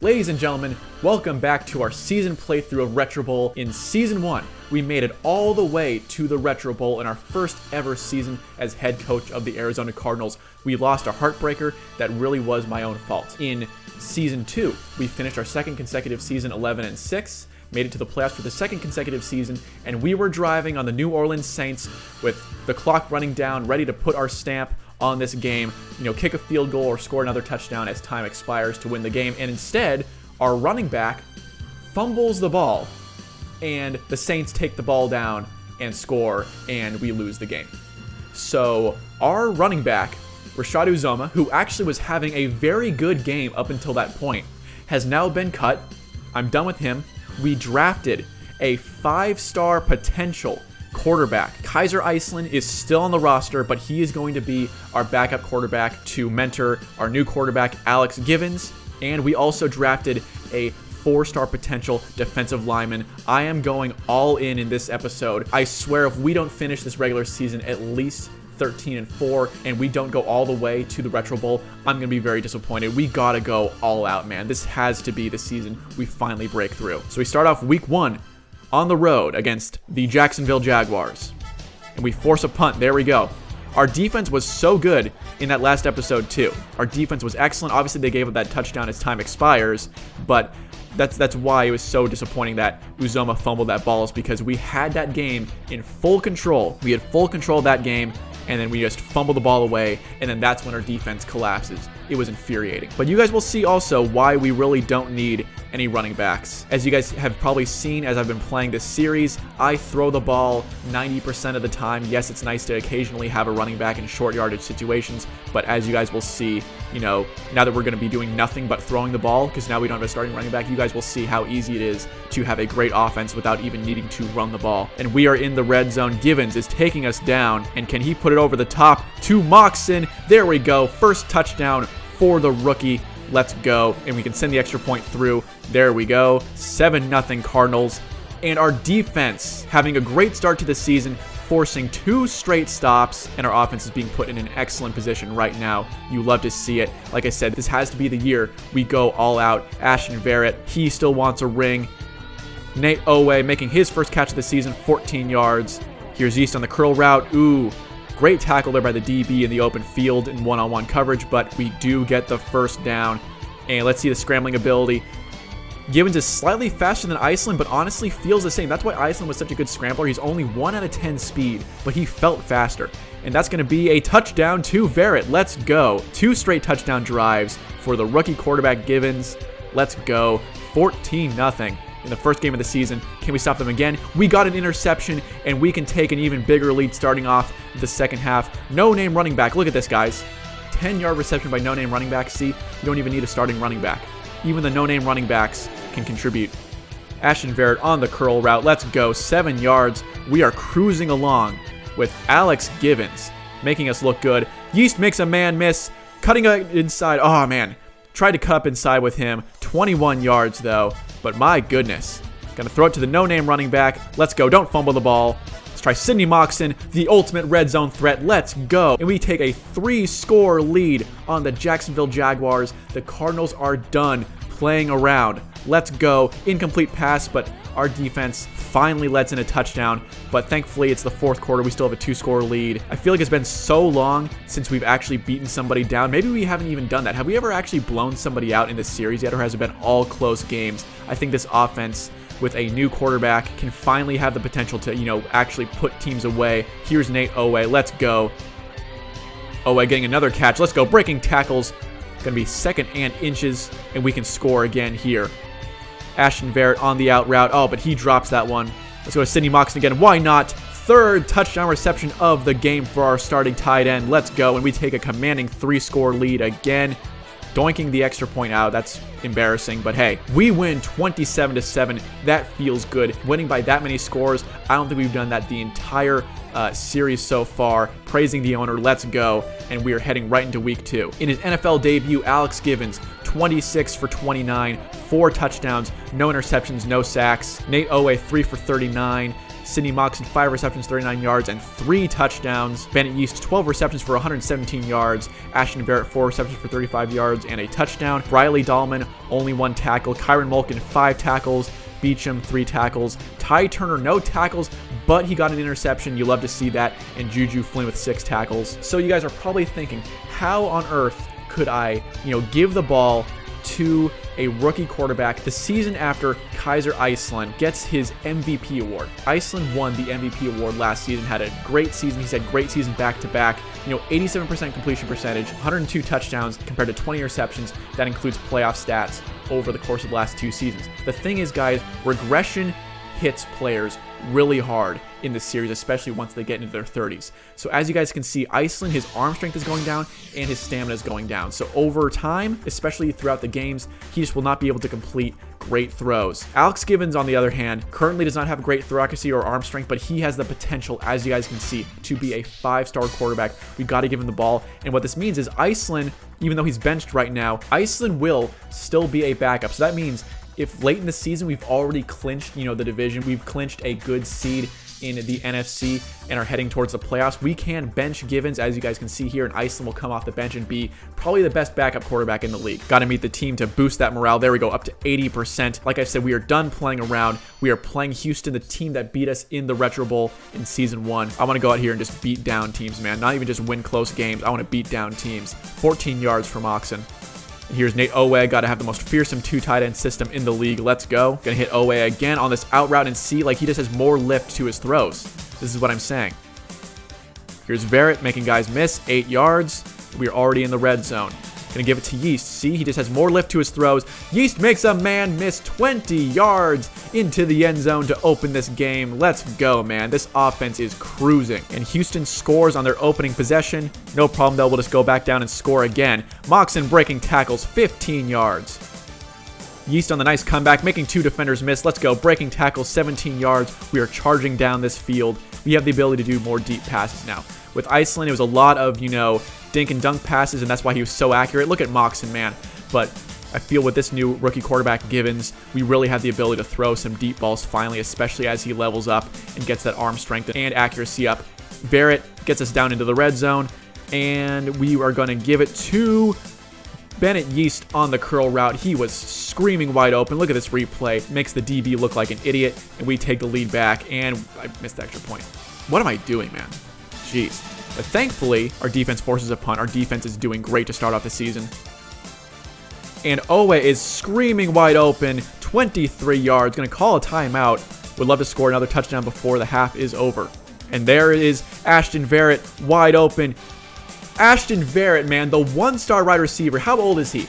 Ladies and gentlemen, welcome back to our season playthrough of Retro Bowl. In Season 1, we made it all the way to the Retro Bowl in our first ever season as head coach of the Arizona Cardinals. We lost a heartbreaker that really was my own fault. In Season 2, we finished our second consecutive season 11-6, made it to the playoffs for the second consecutive season, and we were driving on the New Orleans Saints with the clock running down, ready to put our stamp on this game, kick a field goal or score another touchdown as time expires to win the game. And instead, our running back fumbles the ball, and the Saints take the ball down and score, and we lose the game. So our running back, Rashad Uzomah, who actually was having a very good game up until that point, has now been cut. I'm done with him. We drafted a 5-star potential quarterback. Kaiser Iceland is still on the roster, but he is going to be our backup quarterback to mentor our new quarterback, Alex Givens. And we also drafted a 4-star potential defensive lineman. I am going all in this episode. I swear if we don't finish this regular season at least 13-4 and we don't go all the way to the Retro Bowl, I'm going to be very disappointed. We got to go all out, man. This has to be the season we finally break through. So we start off week 1 on the road against the Jacksonville Jaguars, and we force a punt. There we go. Our defense was so good in that last episode too. Our defense was excellent. Obviously, they gave up that touchdown as time expires, but that's why it was so disappointing that Uzomah fumbled that ball, is because we had that game in full control. We had full control of that game, and then we just fumbled the ball away, and then that's when our defense collapses. It was infuriating. But you guys will see also why we really don't need any running backs. As you guys have probably seen as I've been playing this series, I throw the ball 90% of the time. Yes, it's nice to occasionally have a running back in short yardage situations, but as you guys will see, now that we're going to be doing nothing but throwing the ball, because now we don't have a starting running back, you guys will see how easy it is to have a great offense without even needing to run the ball. And we are in the red zone. Givens is taking us down, and can he put it over the top to Moxon? There we go. First touchdown for the rookie. Let's go. And we can send the extra point through. There we go. 7-0 Cardinals. And our defense having a great start to the season, forcing 2 straight stops, and our offense is being put in an excellent position right now. You love to see it. Like I said, this has to be the year we go all out. Ashton Verrett, he still wants a ring. Nate Owe making his first catch of the season, 14 yards. Here's East on the curl route. Ooh. Great tackle there by the DB in the open field in one-on-one coverage, but we do get the first down. And let's see the scrambling ability. Givens is slightly faster than Iceland, but honestly feels the same. That's why Iceland was such a good scrambler. He's only 1 out of 10 speed, but he felt faster. And that's going to be a touchdown to Verrett. Let's go. 2 straight touchdown drives for the rookie quarterback Givens. Let's go. 14-0. In the first game of the season. Can we stop them again? We got an interception, and we can take an even bigger lead starting off the second half. No-name running back. Look at this, guys. 10-yard reception by no-name running back. See, you don't even need a starting running back. Even the no-name running backs can contribute. Ashton Verrett on the curl route. Let's go. 7 yards. We are cruising along with Alex Givens making us look good. Yeast makes a man miss. Cutting inside. Oh, man. Tried to cut up inside with him. 21 yards, though. But my goodness. Gonna throw it to the no-name running back. Let's go. Don't fumble the ball. Let's try Sidney Moxon, the ultimate red zone threat. Let's go. And we take a 3-score lead on the Jacksonville Jaguars. The Cardinals are done playing around. Let's go. Incomplete pass, but our defense finally lets in a touchdown. But thankfully, it's the fourth quarter. We still have a 2-score lead. I feel like it's been so long since we've actually beaten somebody down. Maybe we haven't even done that. Have we ever actually blown somebody out in this series yet, or has it been all close games? I think this offense with a new quarterback can finally have the potential to, actually put teams away. Here's Nate Owe. Let's go. Owe getting another catch. Let's go. Breaking tackles. Going to be 2nd and inches, and we can score again here. Ashton Verrett on the out route. Oh, but he drops that one. Let's go to Sidney Moxon again. Why not? 3rd touchdown reception of the game for our starting tight end. Let's go. And we take a commanding 3-score lead again. Doinking the extra point out. That's embarrassing. But hey, we win 27-7. That feels good. Winning by that many scores. I don't think we've done that the entire series so far. Praising the owner. Let's go. And we are heading right into week 2. In his NFL debut, Alex Givens, 26 for 29, 4 touchdowns, no interceptions, no sacks. Nate Owe, 3 for 39, Sidney Moxon, 5 receptions, 39 yards, and 3 touchdowns. Bennett Yeast, 12 receptions for 117 yards. Ashton Verrett, 4 receptions for 35 yards and a touchdown. Briley Dahlman, only 1 tackle. Kyron Mulkin, 5 tackles. Beecham, 3 tackles. Ty Turner, no tackles, but he got an interception. You love to see that. And Juju Flynn with 6 tackles. So you guys are probably thinking, how on earth could I, give the ball to a rookie quarterback the season after Kaiser Iceland gets his MVP award? Iceland won the MVP award last season, had a great season. He's had great season back-to-back. 87% completion percentage, 102 touchdowns compared to 20 receptions. That includes playoff stats over the course of the last 2 seasons. The thing is, guys, regression hits players really hard in this series, especially once they get into their 30s. So as you guys can see, Iceland, his arm strength is going down and his stamina is going down. So over time, especially throughout the games, he just will not be able to complete great throws. Alex Givens, on the other hand, currently does not have great throw accuracy or arm strength, but he has the potential, as you guys can see, to be a 5-star quarterback. We got to give him the ball. And what this means is Iceland, even though he's benched right now, Iceland will still be a backup. So that means if late in the season we've already clinched, the division, we've clinched a good seed in the NFC and are heading towards the playoffs, we can bench Givens, as you guys can see here, and Iceland will come off the bench and be probably the best backup quarterback in the league. Got to meet the team to boost that morale. There we go, up to 80%. Like I said, we are done playing around. We are playing Houston, the team that beat us in the Retro Bowl in Season 1. I want to go out here and just beat down teams, man. Not even just win close games. I want to beat down teams. 14 yards from Moxon. And here's Nate Owe. Got to have the most fearsome 2 tight end system in the league. Let's go. Gonna hit Owe again on this out route and see, like, he just has more lift to his throws. This is what I'm saying. Here's Verrett making guys miss. 8 yards. We're already in the red zone. Gonna give it to Yeast. See, he just has more lift to his throws. Yeast makes a man miss 20 yards into the end zone to open this game. Let's go, man. This offense is cruising. And Houston scores on their opening possession. No problem, though. We'll just go back down and score again. Moxon breaking tackles, 15 yards. Yeast on the nice comeback, making 2 defenders miss. Let's go. Breaking tackles, 17 yards. We are charging down this field. We have the ability to do more deep passes now. With Iceland, it was a lot of, dink and dunk passes, and that's why he was so accurate. Look at Moxon, man. But I feel with this new rookie quarterback, Givens, we really have the ability to throw some deep balls finally, especially as he levels up and gets that arm strength and accuracy up. Verrett gets us down into the red zone, and we are going to give it to Bennett Yeast on the curl route. He was screaming wide open. Look at this replay. Makes the DB look like an idiot, and we take the lead back, and I missed the extra point. What am I doing, man? Jeez. But thankfully, our defense forces a punt. Our defense is doing great to start off the season. And Owe is screaming wide open, 23 yards. Going to call a timeout. Would love to score another touchdown before the half is over. And there is Ashton Verrett wide open. Ashton Verrett, man, the 1-star wide receiver. How old is he?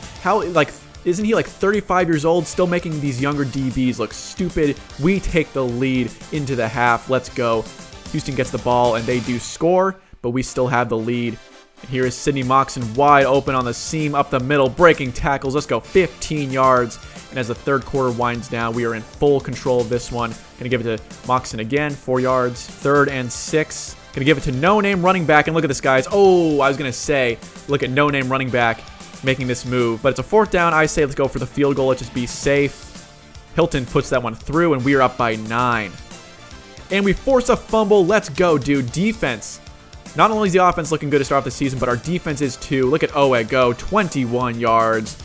Isn't he like 35 years old? Still making these younger DBs look stupid. We take the lead into the half. Let's go. Houston gets the ball and they do score, but we still have the lead. And here is Sidney Moxon wide open on the seam up the middle, breaking tackles. Let's go, 15 yards. And as the third quarter winds down, we are in full control of this one. Gonna give it to Moxon again, 4 yards, 3rd and 6. Gonna give it to no-name running back, and look at this, guys. Oh, I was gonna say, look at no-name running back making this move. But it's a 4th down. I say let's go for the field goal. Let's just be safe. Hilton puts that one through, and we are up by 9. And we force a fumble. Let's go, dude. Defense. Not only is the offense looking good to start off the season, but our defense is too. Look at Owe go. 21 yards.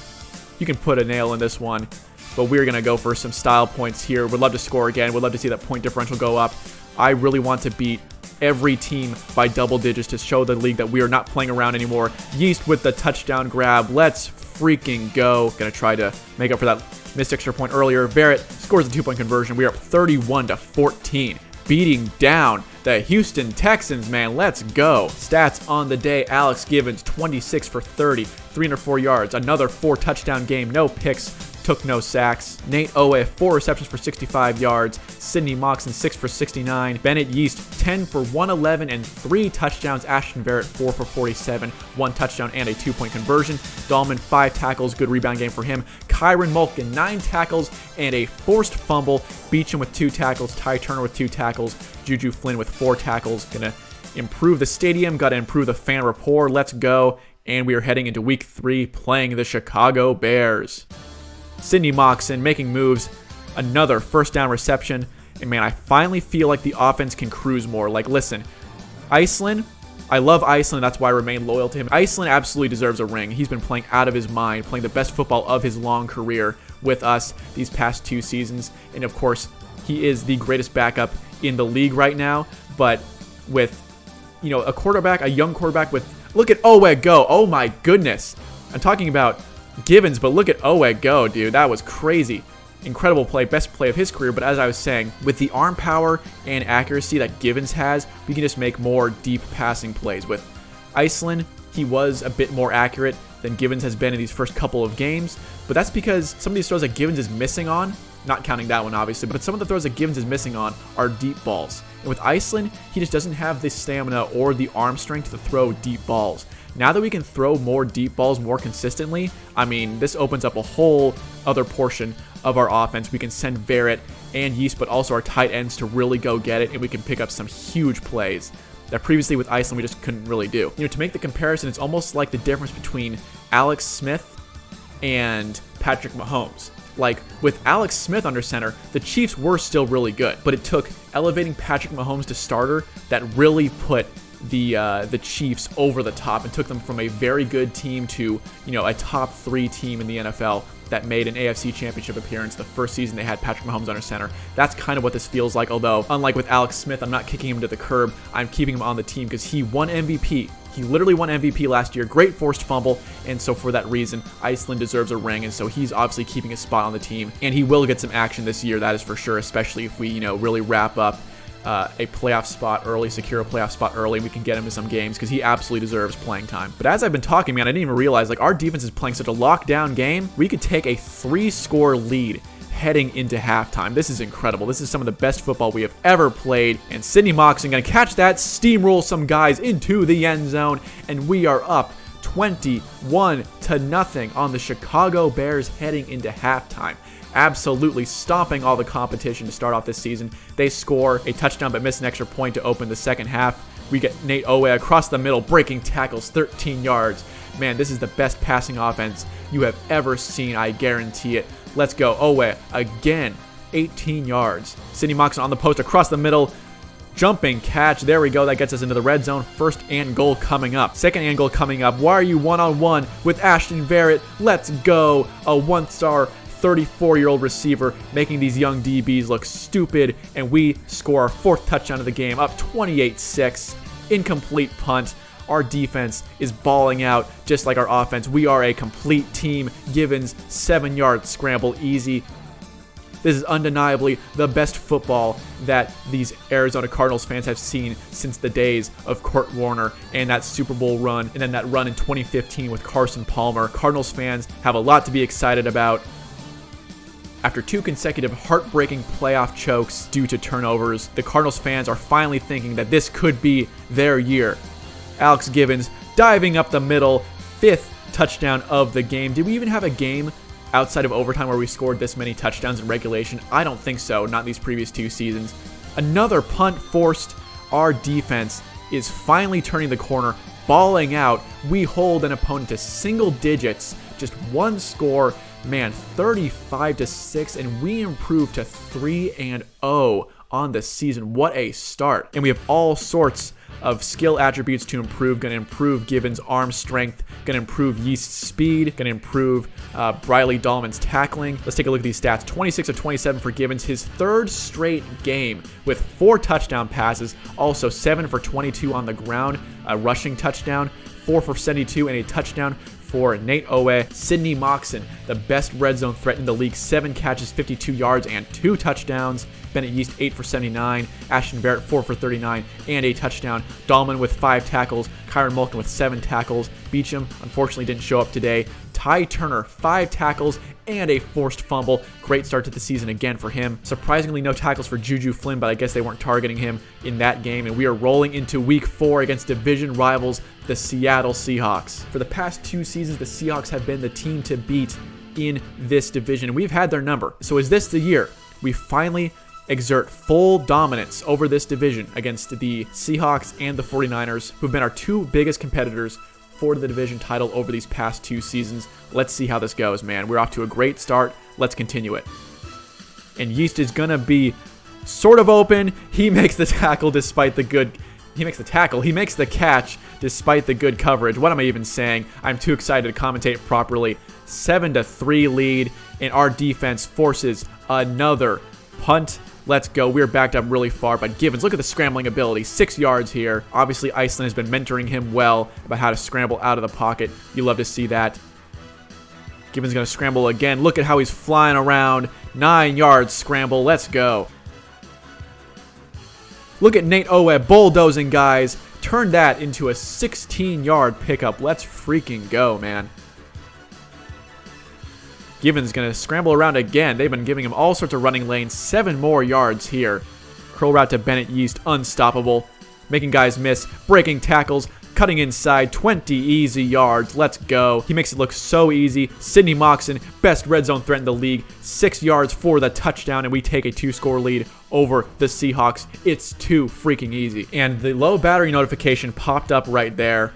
You can put a nail in this one. But we're going to go for some style points here. Would love to score again. Would love to see that point differential go up. I really want to beat every team by double digits to show the league that we are not playing around anymore. Yeast with the touchdown grab. Let's freaking go. Going to try to make up for that missed extra point earlier. Verrett scores the 2-point conversion. We are up 31-14. Beating down the Houston Texans, man. Let's go. Stats on the day. Alex Givens, 26 for 30, 304 yards. Another 4-touchdown game. No picks. Took no sacks. Nate Owe, 4 receptions for 65 yards. Sidney Moxon, 6 for 69. Bennett Yeast, 10 for 111 and 3 touchdowns. Ashton Verrett, 4 for 47, 1 touchdown and a 2-point conversion. Dahlman, 5 tackles. Good rebound game for him. Kyron Mulkin, 9 tackles and a forced fumble. Beecham with 2 tackles. Ty Turner with 2 tackles. Juju Flynn with 4 tackles. Gonna improve the stadium. Gotta improve the fan rapport. Let's go. And we are heading into week 3 playing the Chicago Bears. Sidney Moxon making moves. Another 1st down reception. And man, I finally feel like the offense can cruise more. Like, listen, Iceland, I love Iceland. That's why I remain loyal to him. Iceland absolutely deserves a ring. He's been playing out of his mind, playing the best football of his long career with us these past 2 seasons. And of course, he is the greatest backup in the league right now. But with, you know, a young quarterback with, look at Owe go. Oh my goodness. I'm talking about Givens, but look at Owe go, dude. That was crazy. Incredible play, best play of his career. But as I was saying, with the arm power and accuracy that Givens has, we can just make more deep passing plays. With Iceland, he was a bit more accurate than Givens has been in these first couple of games, but that's because some of these throws that Givens is missing on, not counting that one obviously, but some of the throws that Givens is missing on are deep balls. And with Iceland, he just doesn't have the stamina or the arm strength to throw deep balls. Now that we can throw more deep balls more consistently, I mean, this opens up a whole other portion of our offense. We can send Verrett and Yeast, but also our tight ends to really go get it, and we can pick up some huge plays that previously with Iceland we just couldn't really do. You know, to make the comparison, it's almost like the difference between Alex Smith and Patrick Mahomes. Like, with Alex Smith under center, the Chiefs were still really good, but it took elevating Patrick Mahomes to starter that really put the Chiefs over the top and took them from a very good team to, you know, a top 3 team in the NFL that made an AFC Championship appearance the first season they had Patrick Mahomes under center. That's kind of what this feels like, although unlike with Alex Smith, I'm not kicking him to the curb. I'm keeping him on the team because he won MVP. He literally won MVP last year. Great forced fumble, and so for that reason, Iceland deserves a ring, and so he's obviously keeping his spot on the team, and he will get some action this year, that is for sure, especially if we, you know, really wrap up a playoff spot early, secure a playoff spot early, we can get him to some games because he absolutely deserves playing time. But as I've been talking, man, I didn't even realize, like, our defense is playing such a lockdown game. We could take a 3-score lead heading into halftime. This is incredible. This is some of the best football we have ever played. And Sidney Moxon going to catch that, steamroll some guys into the end zone, and we are up 21-0 on the Chicago Bears heading into halftime. Absolutely stomping all the competition to start off this season. They score a touchdown but miss an extra point to open the second half. We get Nate Owe across the middle, breaking tackles, 13 yards. Man, this is the best passing offense you have ever seen, I guarantee it. Let's go. Owe again, 18 yards. Sidney Moxon on the post across the middle. Jumping catch. There we go. That gets us into the red zone. First and goal coming up. Second and goal coming up. Why are you one-on-one with Ashton Verrett? Let's go. A 1-star 34-year-old receiver making these young DBs look stupid, and we score our 4th touchdown of the game, up 28-6. Incomplete punt. Our defense is balling out just like our offense. We are a complete team. Givens, 7-yard scramble, easy. This is undeniably the best football that these Arizona Cardinals fans have seen since the days of Kurt Warner and that Super Bowl run, and then that run in 2015 with Carson Palmer. Cardinals fans have a lot to be excited about. After 2 consecutive heartbreaking playoff chokes due to turnovers, the Cardinals fans are finally thinking that this could be their year. Alex Givens diving up the middle, 5th touchdown of the game. Did we even have a game outside of overtime where we scored this many touchdowns in regulation? I don't think so, not these previous 2 seasons. Another punt forced. Our defense is finally turning the corner, balling out. We hold an opponent to single digits, just 1 score. Man, 35-6, and we improved to 3-0 on the season. What a start. And we have all sorts of skill attributes to improve. Going to improve Givens' arm strength, going to improve Yeast's speed, going to improve Briley Dahlman's tackling. Let's take a look at these stats. 26 of 27 for Givens, his 3rd straight game with 4 touchdown passes, also 7 for 22 on the ground, a rushing touchdown, 4 for 72, and a touchdown for Nate Owe. Sidney Moxon, the best red zone threat in the league, 7 catches, 52 yards, and 2 touchdowns. Bennett Yeast, 8 for 79. Ashton Verrett, 4 for 39, and a touchdown. Dahlman with 5 tackles. Kyron Mulkin with 7 tackles. Beecham, unfortunately, didn't show up today. Ty Turner, 5 tackles and a forced fumble. Great start to the season again for him. Surprisingly, no tackles for Juju Flynn, but I guess they weren't targeting him in that game. And we are rolling into week 4 against division rivals, the Seattle Seahawks. For the past 2 seasons, the Seahawks have been the team to beat in this division. We've had their number. So is this the year we finally exert full dominance over this division against the Seahawks and the 49ers, who've been our 2 biggest competitors for the division title over these past 2 seasons? Let's see how this goes, man. We're off to a great start. Let's continue it. And Yeast is going to be sort of open. He makes the tackle despite the good... He makes the tackle. He makes the catch despite the good coverage. What am I even saying? I'm too excited to commentate properly. 7-3 lead, and our defense forces another punt. Let's go. We're backed up really far, but Givens, look at the scrambling ability. 6 yards here. Obviously, Iceland has been mentoring him well about how to scramble out of the pocket. You love to see that. Givens going to scramble again. Look at how he's flying around. 9 yards scramble. Let's go. Look at Nate Owe bulldozing, guys. Turn that into a 16-yard pickup. Let's freaking go, man. Givens going to scramble around again. They've been giving him all sorts of running lanes. 7 more yards here. Curl route to Bennett Yeast. Unstoppable. Making guys miss. Breaking tackles. Cutting inside. 20 easy yards. Let's go. He makes it look so easy. Sidney Moxon, best red zone threat in the league. 6 yards for the touchdown, and we take a 2-score lead over the Seahawks. It's too freaking easy. And the low battery notification popped up right there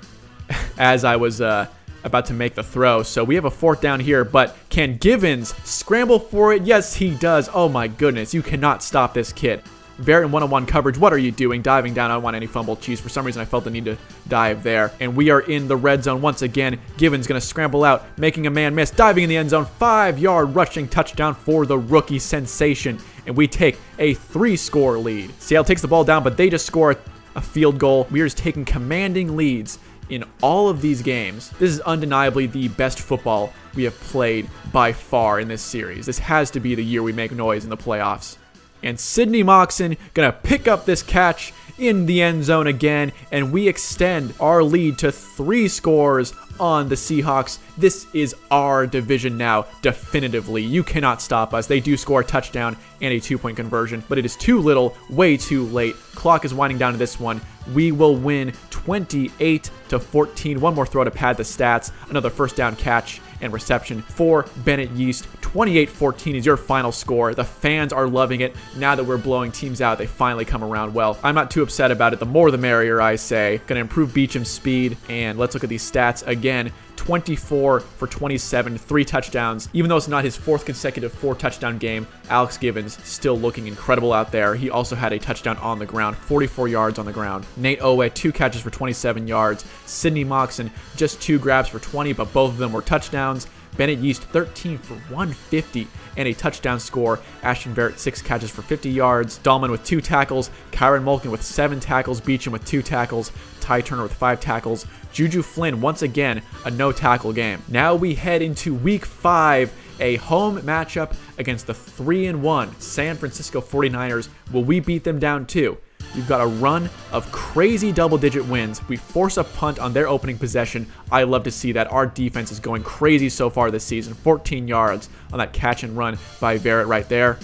as I was about to make the throw. So we have a 4th down here, but can Givens scramble for it? Yes, he does. Oh my goodness, you cannot stop this kid. Barrett in one-on-one coverage. What are you doing? Diving down. I don't want any fumble cheese. For some reason, I felt the need to dive there. And we are in the red zone once again. Givens going to scramble out, making a man miss. Diving in the end zone. 5-yard rushing touchdown for the rookie sensation. And we take a 3-score lead. Seattle takes the ball down, but they just score a field goal. We are just taking commanding leads in all of these games. This is undeniably the best football we have played by far in this series. This has to be the year we make noise in the playoffs. And Sidney Moxon gonna pick up this catch in the end zone again, and we extend our lead to 3 scores on the Seahawks. This is our division now, definitively. You cannot stop us. They do score a touchdown and a 2-point conversion, but it is too little, way too late. Clock is winding down to this one. We will win 28-14. One more throw to pad the stats. Another first down catch and reception for Bennett Yeast. 28-14 is your final score. The fans are loving it. Now that we're blowing teams out, they finally come around well. I'm not too upset about it. The more the merrier, I say. Gonna improve Beacham's speed, and let's look at these stats again. 24 for 27, 3 touchdowns. Even though it's not his 4th consecutive 4-touchdown game, Alex Givens still looking incredible out there. He also had a touchdown on the ground, 44 yards on the ground. Nate Owe, 2 catches for 27 yards. Sidney Moxon, just 2 grabs for 20, but both of them were touchdowns. Bennett Yeast, 13 for 150 and a touchdown score. Ashton Barrett, 6 catches for 50 yards. Dahlman with 2 tackles. Kyron Mulkin with 7 tackles. Beecham with 2 tackles. Ty Turner with 5 tackles. Juju Flynn, once again, a no-tackle game. Now we head into Week 5, a home matchup against the 3-1 San Francisco 49ers. Will we beat them down too? We've got a run of crazy double-digit wins. We force a punt on their opening possession. I love to see that. Our defense is going crazy so far this season. 14 yards on that catch and run by Barrett right there.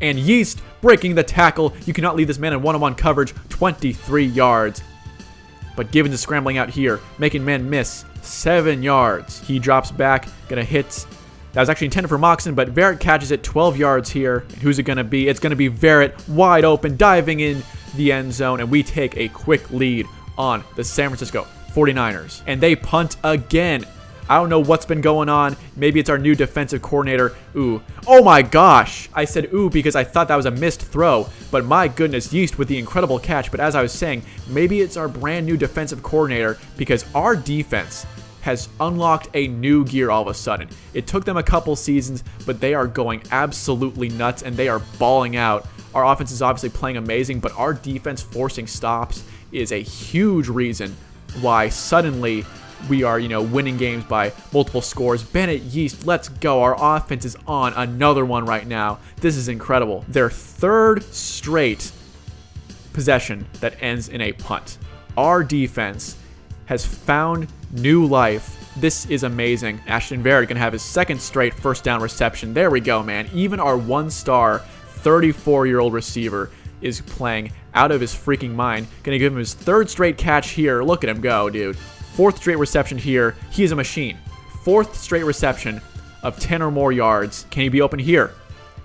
And Yeast breaking the tackle. You cannot leave this man in one-on-one coverage. 23 yards. But Givens is scrambling out here, making men miss. 7 yards. He drops back, gonna hit. That was actually intended for Moxon, but Verrett catches it 12 yards here. Who's it going to be? It's going to be Verrett, wide open, diving in the end zone, and we take a quick lead on the San Francisco 49ers. And they punt again. I don't know what's been going on. Maybe it's our new defensive coordinator. Ooh. Oh my gosh. I said ooh because I thought that was a missed throw, but my goodness, Yeast with the incredible catch. But as I was saying, maybe it's our brand new defensive coordinator because our defense has unlocked a new gear all of a sudden. It took them a couple seasons, but they are going absolutely nuts and they are balling out. Our offense is obviously playing amazing, but our defense forcing stops is a huge reason why suddenly we are, winning games by multiple scores. Bennett Yeast, let's go. Our offense is on another one right now. This is incredible. Their 3rd straight possession that ends in a punt. Our defense has found new life. This is amazing. Ashton Verrett going to have his 2nd straight first down reception. There we go, man. Even our 1-star 34-year-old receiver is playing out of his freaking mind. Going to give him his 3rd straight catch here. Look at him go, dude. 4th straight reception here. He is a machine. 4th straight reception of 10 or more yards. Can he be open here?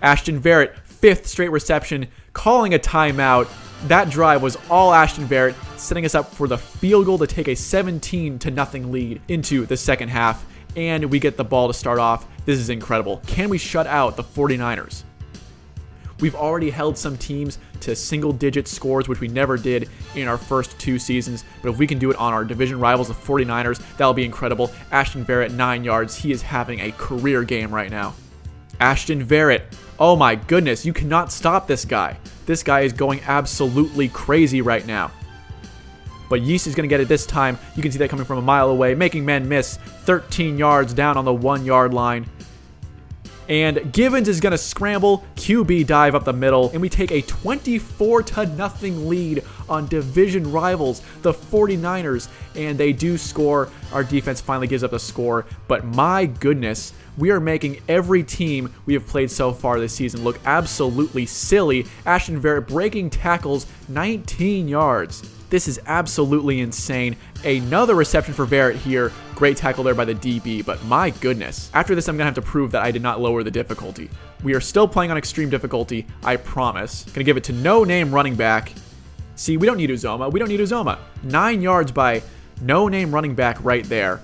Ashton Verrett, 5th straight reception, calling a timeout. That drive was all Ashton Verrett, setting us up for the field goal to take a 17-0 lead into the second half, and we get the ball to start off. This is incredible. Can we shut out the 49ers? We've already held some teams to single-digit scores, which we never did in our first 2 seasons. But if we can do it on our division rivals, the 49ers, that'll be incredible. Ashton Verrett, 9 yards. He is having a career game right now. Ashton Verrett. Oh my goodness, you cannot stop this guy. This guy is going absolutely crazy right now. But Yeast is going to get it this time. You can see that coming from a mile away, making men miss. 13 yards down on the 1-yard line. And Givens is going to scramble, QB dive up the middle, and we take a 24-0 lead on division rivals, the 49ers, and they do score. Our defense finally gives up a score, but my goodness, we are making every team we have played so far this season look absolutely silly. Ashton Verrett breaking tackles, 19 yards. This is absolutely insane. Another reception for Verrett here. Great tackle there by the DB, but my goodness. After this, I'm going to have to prove that I did not lower the difficulty. We are still playing on extreme difficulty, I promise. Going to give it to no-name running back. See, we don't need Uzomah. We don't need Uzomah. 9 yards by no-name running back right there.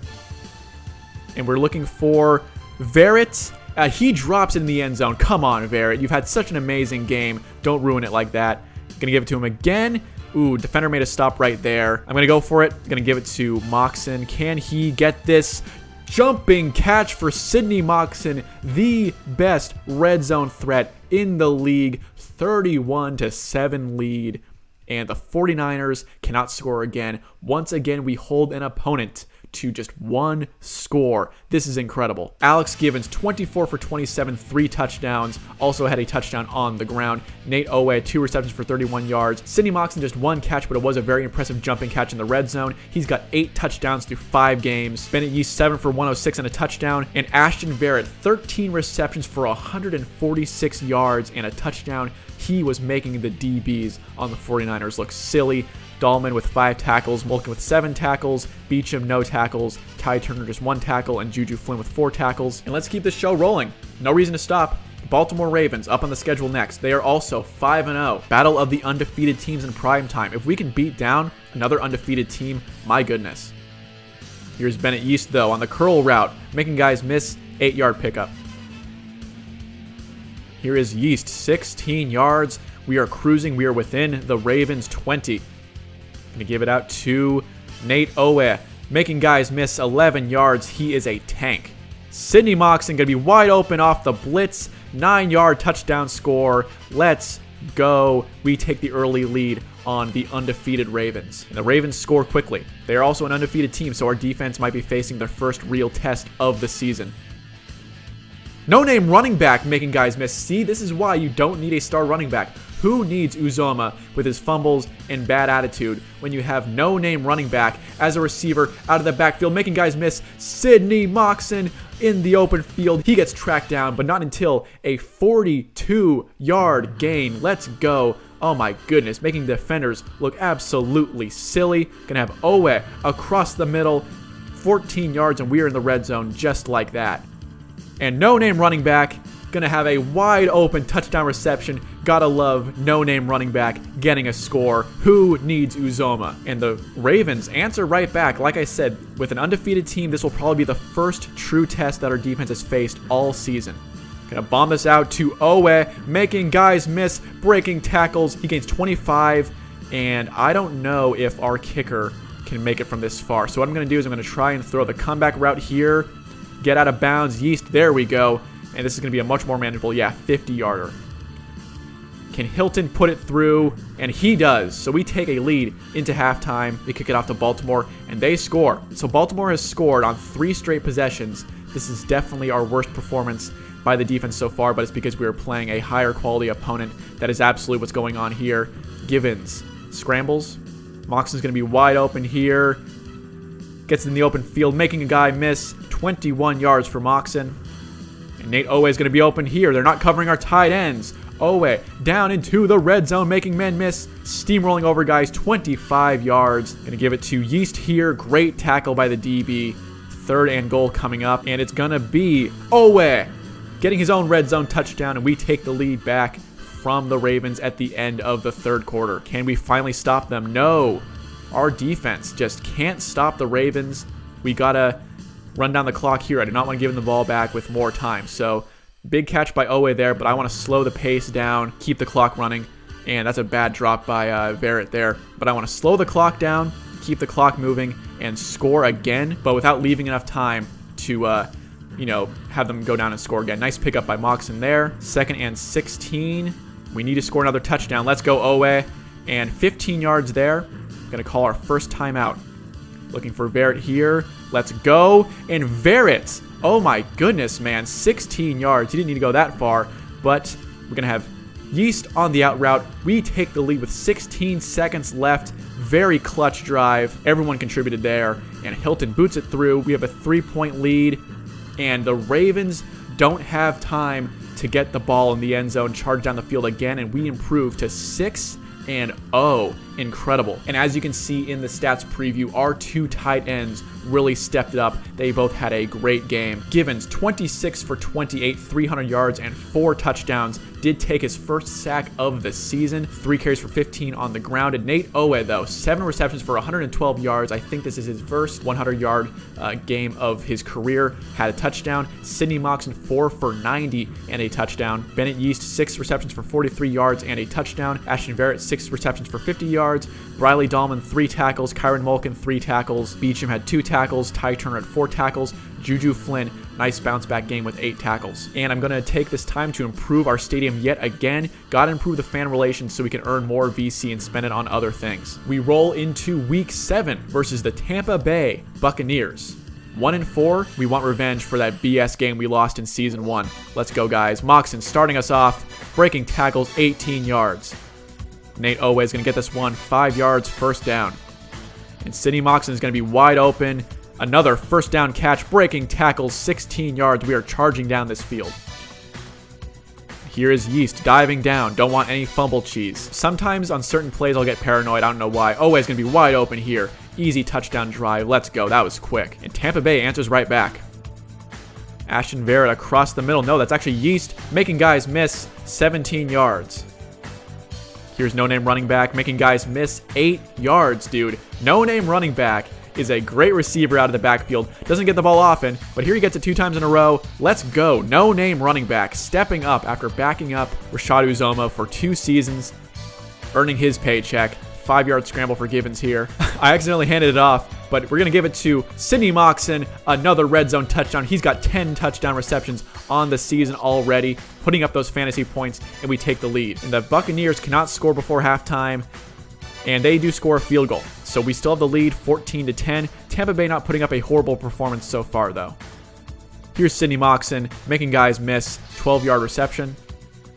And we're looking for Verrett. He drops it in the end zone. Come on, Verrett. You've had such an amazing game. Don't ruin it like that. Going to give it to him again. Ooh, defender made a stop right there. I'm going to go for it. I'm going to give it to Moxon. Can he get this? Jumping catch for Sidney Moxon, the best red zone threat in the league. 31-7 lead. And the 49ers cannot score again. Once again, we hold an opponent to just 1 score. This is incredible. Alex Givens, 24 for 27, 3 touchdowns. Also had a touchdown on the ground. Nate Owe, 2 receptions for 31 yards. Sidney Moxon, just 1 catch, but it was a very impressive jumping catch in the red zone. He's got 8 touchdowns through 5 games. Bennett Yeast, 7 for 106 and a touchdown. And Ashton Verrett, 13 receptions for 146 yards and a touchdown. He was making the DBs on the 49ers look silly. Dahlman with 5 tackles, Mulkin with 7 tackles, Beacham no tackles, Ty Turner just 1 tackle, and Juju Flynn with 4 tackles. And let's keep this show rolling. No reason to stop. Baltimore Ravens up on the schedule next. They are also 5-0. Battle of the undefeated teams in prime time. If we can beat down another undefeated team, my goodness. Here's Bennett Yeast though on the curl route, making guys miss. 8-yard pickup. Here is Yeast, 16 yards. We are cruising. We are within the Ravens 20. Going to give it out to Nate Owe, making guys miss. 11 yards. He is a tank. Sidney Moxon going to be wide open off the blitz. 9-yard touchdown score. Let's go. We take the early lead on the undefeated Ravens. And the Ravens score quickly. They are also an undefeated team, so our defense might be facing their first real test of the season. No-name running back making guys miss. See, this is why you don't need a star running back. Who needs Uzomah with his fumbles and bad attitude when you have no-name running back as a receiver out of the backfield making guys miss? Sidney Moxon in the open field. He gets tracked down, but not until a 42-yard gain. Let's go. Oh my goodness, making defenders look absolutely silly. Gonna have Owe across the middle, 14 yards, and we are in the red zone just like that. And no-name running back gonna have a wide open touchdown reception. Gotta love no-name running back getting a score. Who needs Uzomah? And the Ravens answer right back. Like I said, with an undefeated team, this will probably be the first true test that our defense has faced all season. Gonna bomb this out to Owe, making guys miss, breaking tackles. He gains 25, and I don't know if our kicker can make it from this far. So what I'm gonna do is I'm gonna try and throw the comeback route here. Get out of bounds. Yeast, there we go. And this is going to be a much more manageable, 50-yarder. Can Hilton put it through? And he does. So we take a lead into halftime. We kick it off to Baltimore, and they score. So Baltimore has scored on 3 straight possessions. This is definitely our worst performance by the defense so far, but it's because we are playing a higher quality opponent. That is absolutely what's going on here. Givens scrambles. Moxon's going to be wide open here. Gets in the open field, making a guy miss. 21 yards for Moxon. And Nate Owe is going to be open here. They're not covering our tight ends. Owe down into the red zone, making men miss. Steamrolling over guys, 25 yards. Going to give it to Yeast here. Great tackle by the DB. 3rd and goal coming up. And it's going to be Owe getting his own red zone touchdown. And we take the lead back from the Ravens at the end of the 3rd quarter. Can we finally stop them? No. Our defense just can't stop the Ravens. We got to run down the clock here. I do not want to give him the ball back with more time. So Big catch by Owe there, but I want to slow the pace down, keep the clock running. And that's a bad drop by Verrett there. But I want to slow the clock down, keep the clock moving, and score again, but without leaving enough time to, have them go down and score again. Nice pickup by Moxon there. 2nd and 16. We need to score another touchdown. Let's go, Owe. And 15 yards there. Going to call our first timeout. Looking for Verrett here. Let's go. And Verrett. Oh my goodness, man. 16 yards. He didn't need to go that far, but we're going to have Yeast on the out route. We take the lead with 16 seconds left. Very clutch drive. Everyone contributed there. And Hilton boots it through. We have a 3-point lead. And the Ravens don't have time to get the ball in the end zone, charge down the field again, and we improve to 6-0. Incredible. And as you can see in the stats preview, our 2 tight ends really stepped it up. They both had a great game. Givens, 26 for 28, 300 yards and 4 touchdowns. Did take his first sack of the season. 3 carries for 15 on the ground. And Nate Owe, though, 7 receptions for 112 yards. I think this is his first 100-yard game of his career. Had a touchdown. Sidney Moxon, 4 for 90 and a touchdown. Bennett Yeast, 6 receptions for 43 yards and a touchdown. Ashton Verrett, 6 receptions for 50 yards. Briley Dahlman, 3 tackles. Kyron Mulkin, 3 tackles. Beecham had 2 tackles. Ty Turner had 4 tackles. Juju Flynn, nice bounce back game with 8 tackles. And I'm going to take this time to improve our stadium yet again. Got to improve the fan relations so we can earn more VC and spend it on other things. We roll into week 7 versus the Tampa Bay Buccaneers. 1-4, we want revenge for that BS game we lost in season 1. Let's go, guys. Moxon starting us off, breaking tackles, 18 yards. Nate Owe is going to get this one, 5 yards, first down. And Sidney Moxon is going to be wide open. Another first down catch, breaking tackles, 16 yards. We are charging down this field. Here is Yeast diving down. Don't want any fumble cheese. Sometimes on certain plays I'll get paranoid. I don't know why. Owe is going to be wide open here. Easy touchdown drive. Let's go. That was quick. And Tampa Bay answers right back. Ashton Verrett across the middle. No, that's actually Yeast making guys miss, 17 yards. Here's no-name running back, making guys miss 8 yards, dude. No-name running back is a great receiver out of the backfield. Doesn't get the ball often, but here he gets it 2 times in a row. Let's go. No-name running back stepping up after backing up Rashad Uzoma for 2 seasons, earning his paycheck. 5-yard scramble for Givens here. I accidentally handed it off, but we're going to give it to Sidney Moxon. Another red zone touchdown. He's got 10 touchdown receptions on the season already, putting up those fantasy points, and we take the lead. And the Buccaneers cannot score before halftime, and they do score a field goal. So we still have the lead, 14-10. Tampa Bay not putting up a horrible performance so far, though. Here's Sidney Moxon making guys miss, 12-yard reception.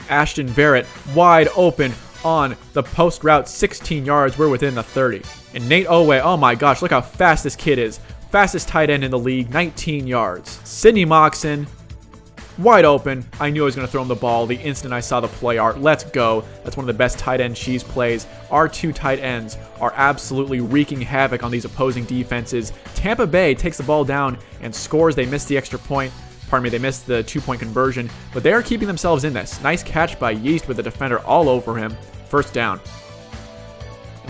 Ashton Verrett wide open on the post route, 16 yards. We're within the 30. And Nate Owe, oh my gosh, look how fast this kid is. Fastest tight end in the league, 19 yards. Sidney Moxon, wide open. I knew I was going to throw him the ball the instant I saw the play art. Let's go. That's one of the best tight end cheese plays. Our 2 tight ends are absolutely wreaking havoc on these opposing defenses. Tampa Bay takes the ball down and scores. They missed the extra point. Pardon me, they missed the 2-point conversion, but they are keeping themselves in this. Nice catch by Yeast with the defender all over him. First down.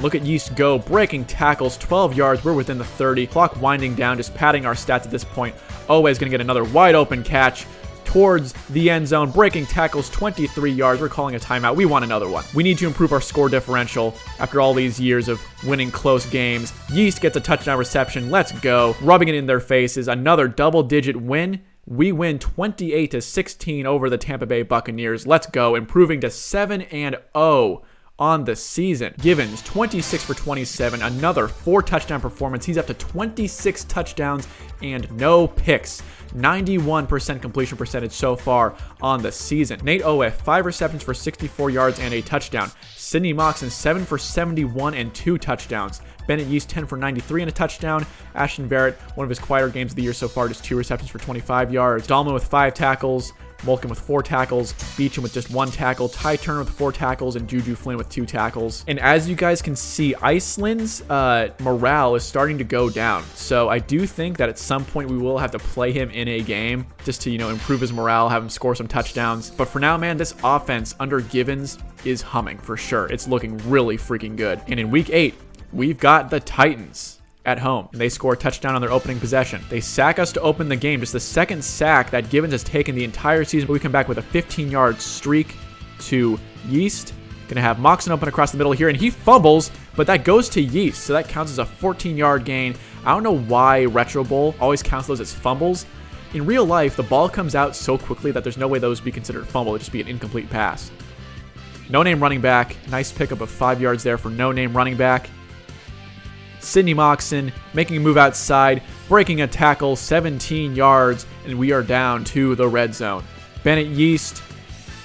Look at Yeast go, breaking tackles, 12 yards. We're within the 30. Clock winding down, just padding our stats at this point. Owe is going to get another wide open catch towards the end zone, breaking tackles, 23 yards. We're calling a timeout. We want another one. We need to improve our score differential after all these years of winning close games. Yeast gets a touchdown reception. Let's go. Rubbing it in their faces. Another double-digit win. We win 28-16 over the Tampa Bay Buccaneers. Let's go, improving to 7-0 on the season. Givens, 26 for 27, another 4 touchdown performance. He's up to 26 touchdowns and no picks. 91% completion percentage so far on the season. Nate Owe, 5 receptions for 64 yards and a touchdown. Sidney Moxon, 7 for 71 and 2 touchdowns. Bennett Yeast, 10 for 93 and a touchdown. Ashton Verrett, one of his quieter games of the year so far, just 2 receptions for 25 yards. Dahlman with 5 tackles. Mulkin with 4 tackles, Beecham with just 1 tackle, Ty Turner with 4 tackles, and Juju Flynn with 2 tackles. And as you guys can see, Iceland's morale is starting to go down. So I do think that at some point we will have to play him in a game just to, improve his morale, have him score some touchdowns. But for now, man, this offense under Givens is humming for sure. It's looking really freaking good. And in week 8, we've got the Titans. at home, and they score a touchdown on their opening possession. They sack us to open the game, just the second sack that Givens has taken the entire season. But we come back with a 15-yard streak to Yeast. Gonna have Moxon open across the middle here, and he fumbles, but that goes to Yeast, so that counts as a 14-yard gain. I don't know why Retro Bowl always counts those as fumbles. In real life, the ball comes out so quickly that there's no way those would be considered a fumble. It'd just be an incomplete pass. No-name running back. Nice pickup of 5 yards there for no-name running back. Sidney Moxon making a move outside, breaking a tackle, 17 yards, and we are down to the red zone. Bennett Yeast,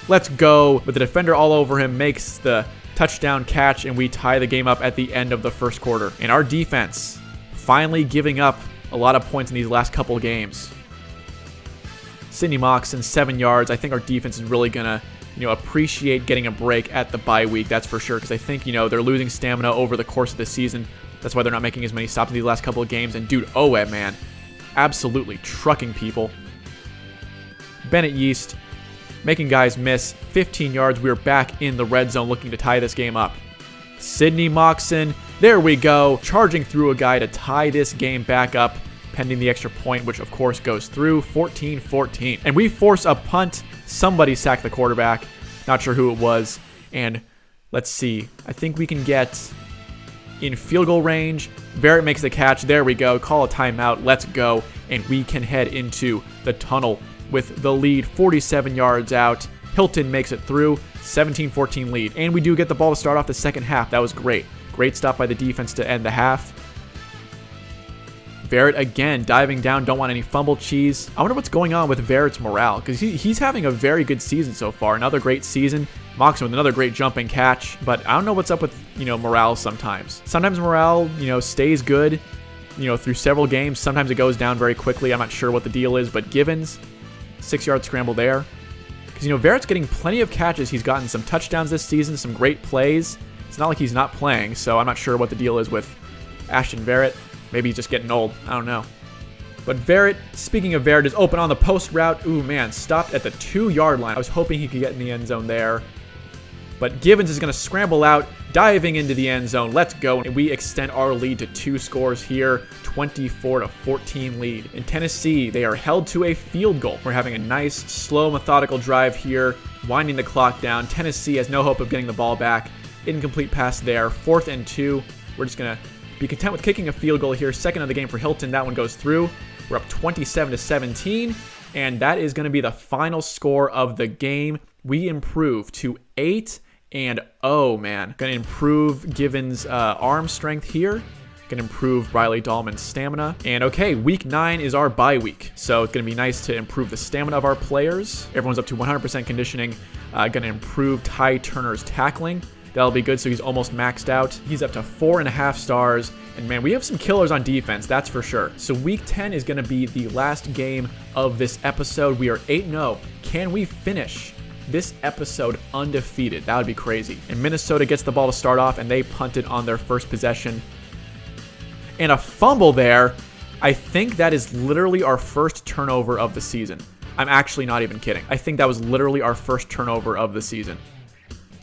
let's go, with the defender all over him, makes the touchdown catch, and we tie the game up at the end of the first quarter. And our defense finally giving up a lot of points in these last couple games. Sidney Moxon, 7 yards. I think our defense is really going to appreciate getting a break at the bye week, that's for sure, because I think, they're losing stamina over the course of the season. That's why they're not making as many stops in these last couple of games. And dude, Owe, man, absolutely trucking people. Bennett Yeast making guys miss. 15 yards. We are back in the red zone looking to tie this game up. Sidney Moxon, there we go, charging through a guy to tie this game back up, pending the extra point, which of course goes through. 14-14. And we force a punt. Somebody sacked the quarterback. Not sure who it was. And let's see. I think we can get in field goal range. Barrett makes the catch. There we go. Call a timeout. Let's go. And we can head into the tunnel with the lead 47 yards out. Hilton makes it through. 17-14 lead. And we do get the ball to start off the second half. That was great. Great stop by the defense to end the half. Barrett again diving down. Don't want any fumble cheese. I wonder what's going on with Barrett's morale, because he's having a very good season so far. Another great season. Moxon with another great jumping catch, but I don't know what's up with, morale sometimes. Sometimes morale, stays good, through several games. Sometimes it goes down very quickly. I'm not sure what the deal is, but Givens, 6-yard scramble there. Because, Barrett's getting plenty of catches. He's gotten some touchdowns this season, some great plays. It's not like he's not playing, so I'm not sure what the deal is with Ashton Barrett. Maybe he's just getting old. I don't know. But Barrett, speaking of Barrett, is open on the post route. Ooh, man, stopped at the 2-yard line. I was hoping he could get in the end zone there. But Givens is going to scramble out, diving into the end zone. Let's go. And we extend our lead to 2 scores here. 24-14 lead. In Tennessee, they are held to a field goal. We're having a nice, slow, methodical drive here, winding the clock down. Tennessee has no hope of getting the ball back. Incomplete pass there. 4th and 2. We're just going to be content with kicking a field goal here. Second of the game for Hilton. That one goes through. We're up 27-17. And that is going to be the final score of the game. We improve to 8-0, man. Going to improve Givens' arm strength here. Going to improve Riley Dahlman's stamina. And okay, week 9 is our bye week. So it's going to be nice to improve the stamina of our players. Everyone's up to 100% conditioning. Going to improve Ty Turner's tackling. That'll be good, so he's almost maxed out. He's up to 4.5 stars. And man, we have some killers on defense, that's for sure. So week 10 is going to be the last game of this episode. We are 8-0. Can we finish this episode undefeated? That would be crazy. And Minnesota gets the ball to start off, and they punted on their first possession. And a fumble there. I think that is literally our first turnover of the season. I'm actually not even kidding. I think that was literally our first turnover of the season.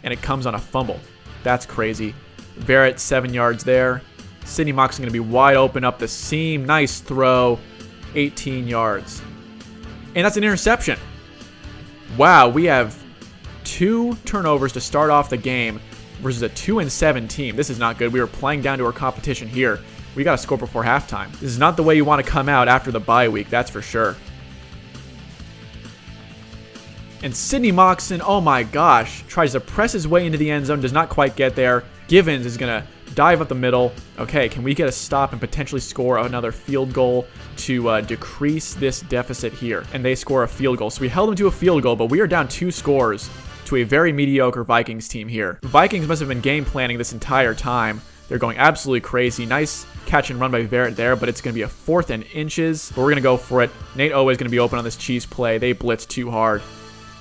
And it comes on a fumble. That's crazy. Barrett, 7 yards there. Sidney Moxon going to be wide open up the seam. Nice throw. 18 yards. And that's an interception. Wow, we have 2 turnovers to start off the game versus a 2-7 team. This is not good. We were playing down to our competition here. We got to score before halftime. This is not the way you want to come out after the bye week, that's for sure. And Sidney Moxon, oh my gosh, tries to press his way into the end zone, does not quite get there. Givens is going to dive up the middle. Okay, can we get a stop and potentially score another field goal to decrease this deficit here? And they score a field goal. So we held them to a field goal, but we are down 2 scores to a very mediocre Vikings team here. The Vikings must have been game planning this entire time. They're going absolutely crazy. Nice catch and run by Barrett there, but it's going to be a 4th and inches. But we're going to go for it. Nate Owe is going to be open on this cheese play. They blitz too hard.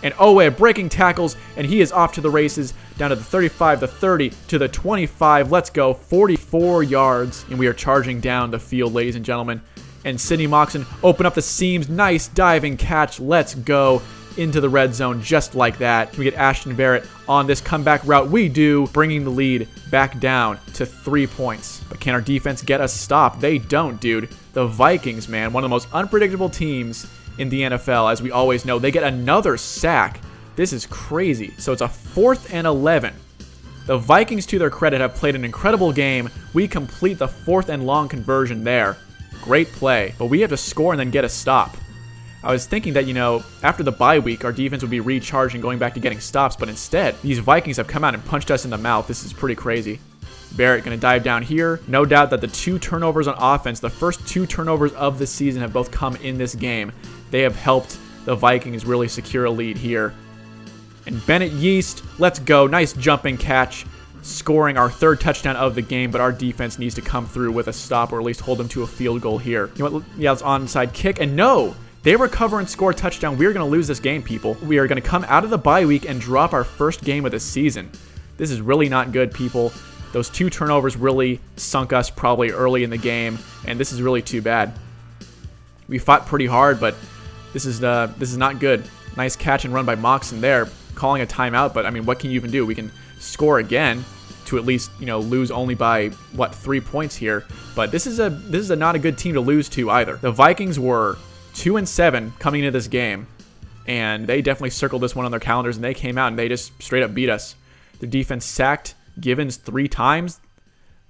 And Owe breaking tackles, and he is off to the races, down to the 35, the 30, to the 25. Let's go, 44 yards, and we are charging down the field, ladies and gentlemen. And Sidney Moxon open up the seams. Nice diving catch. Let's go. into the red zone just like that. Can we get Ashton Barrett on this comeback route? We do, bringing the lead back down to 3 points. But can our defense get a stop? They don't, dude. The Vikings, man, one of the most unpredictable teams in the NFL, as we always know. They get another sack. This is crazy. So it's a 4th and 11. The Vikings, to their credit, have played an incredible game. We complete the 4th and long conversion there. Great play. But we have to score and then get a stop. I was thinking that, after the bye week, our defense would be recharged and going back to getting stops, but instead, these Vikings have come out and punched us in the mouth. This is pretty crazy. Barrett going to dive down here. No doubt that the 2 turnovers on offense, the first 2 turnovers of the season, have both come in this game. They have helped the Vikings really secure a lead here. And Bennett Yeast, let's go. Nice jumping catch, scoring our 3rd touchdown of the game, but our defense needs to come through with a stop or at least hold them to a field goal here. You know what? Yeah, it's onside kick, and no! They recover and score a touchdown. We're going to lose this game, people. We are going to come out of the bye week and drop our first game of the season. This is really not good, people. Those 2 turnovers really sunk us probably early in the game, and this is really too bad. We fought pretty hard, but this is not good. Nice catch and run by Moxon there, calling a timeout, but I mean, what can you even do? We can score again to at least, lose only by 3 points here, but this is not a good team to lose to either. The Vikings were 2-7 coming into this game, and they definitely circled this one on their calendars, and they came out and they just straight up beat us. The defense sacked Givens 3 times.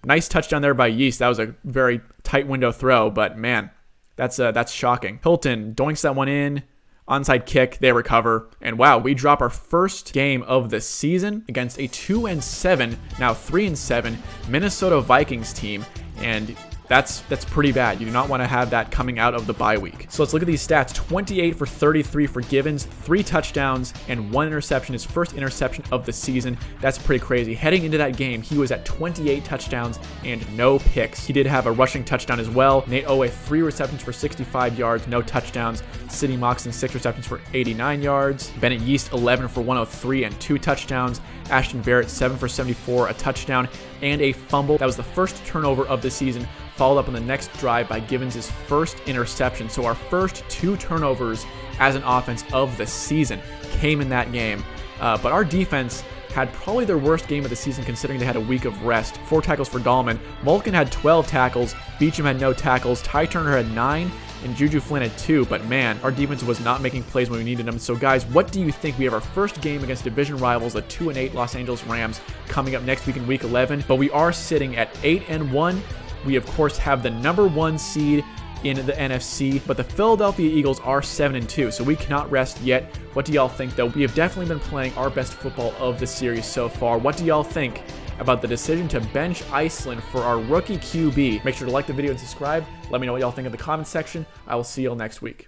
Nice touchdown there by Yeast. That was a very tight window throw, but man, that's shocking. Hilton doinks that one in. Onside kick, they recover, and wow, we drop our first game of the season against a 2-7, now 3-7 Minnesota Vikings team, and that's pretty bad. You do not want to have that coming out of the bye week. So let's look at these stats. 28 for 33 for Givens, 3 touchdowns, and 1 interception. His first interception of the season. That's pretty crazy. Heading into that game, he was at 28 touchdowns and no picks. He did have a rushing touchdown as well. Nate Owe, 3 receptions for 65 yards, no touchdowns. Sidney Moxon, 6 receptions for 89 yards. Bennett Yeast, 11 for 103 and 2 touchdowns. Ashton Barrett, 7 for 74, a touchdown, and a fumble. That was the first turnover of the season, followed up on the next drive by Givens' first interception. So our first 2 turnovers as an offense of the season came in that game. But our defense had probably their worst game of the season considering they had a week of rest. 4 tackles for Dahlman. Mulkin had 12 tackles. Beecham had no tackles. Ty Turner had 9. And Juju Flynn had 2, but man, our defense was not making plays when we needed them. So guys, what do you think? We have our first game against division rivals, the 2-8 Los Angeles Rams, coming up next week in week 11, but we are sitting at 8-1. We of course have the number 1 seed in the NFC, but the Philadelphia Eagles are 7-2, so we cannot rest yet. What do y'all think though? We have definitely been playing our best football of the series so far. What do y'all think about the decision to bench Iceland for our rookie QB? Make sure to like the video and subscribe. Let me know what y'all think in the comments section. I will see y'all next week.